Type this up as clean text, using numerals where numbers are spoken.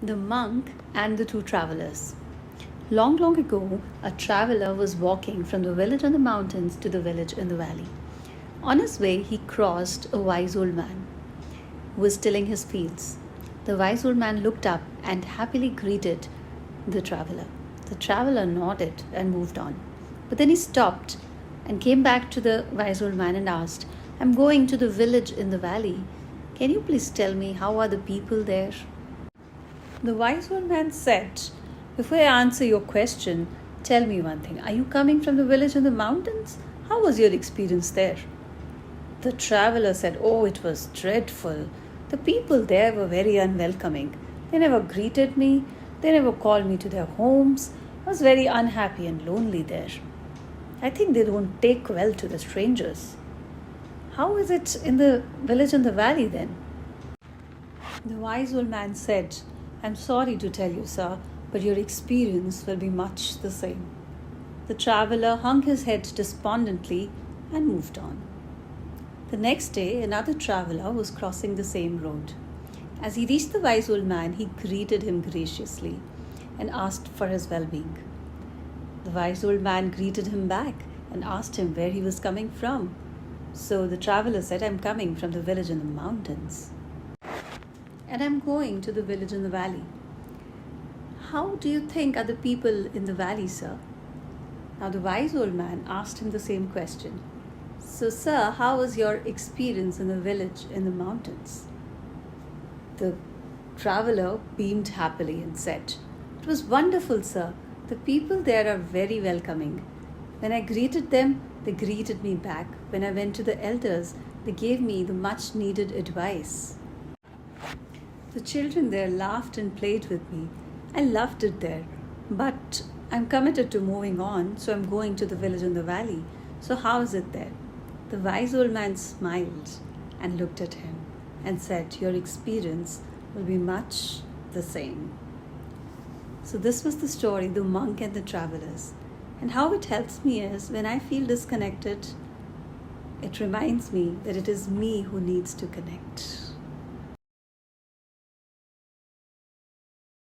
The Monk and the Two Travelers. Long, long ago, a traveler was walking from the village on the mountains to the village in the valley. On his way, he crossed a wise old man who was tilling his fields. The wise old man looked up and happily greeted the traveler. The traveler nodded and moved on. But then he stopped and came back to the wise old man and asked, "I'm going to the village in the valley. Can you please tell me how are the people there?" The wise old man said, "Before I answer your question, tell me one thing. Are you coming from the village in the mountains? How was your experience there?" The traveler said, "Oh, it was dreadful. The people there were very unwelcoming. They never greeted me. They never called me to their homes. I was very unhappy and lonely there. I think they don't take well to the strangers." "How is it in the village in the valley then?" The wise old man said, "I'm sorry to tell you, sir, but your experience will be much the same." The traveler hung his head despondently and moved on. The next day, another traveler was crossing the same road. As he reached the wise old man, he greeted him graciously and asked for his well being. The wise old man greeted him back and asked him where he was coming from. So the traveler said, "I'm coming from the village in the mountains, and I'm going to the village in the valley." "How do you think are the people in the valley, sir?" Now the wise old man asked him the same question. "So, sir, how was your experience in the village in the mountains?" The traveler beamed happily and said, "It was wonderful, sir. The people there are very welcoming. When I greeted them, they greeted me back. When I went to the elders, they gave me the much needed advice. The children there laughed and played with me. I loved it there. But I'm committed to moving on, so I'm going to the village in the valley. So how is it there?" The wise old man smiled and looked at him and said, "Your experience will be much the same." So this was the story, The Monk and the Travelers. And how it helps me is when I feel disconnected, it reminds me that it is me who needs to connect.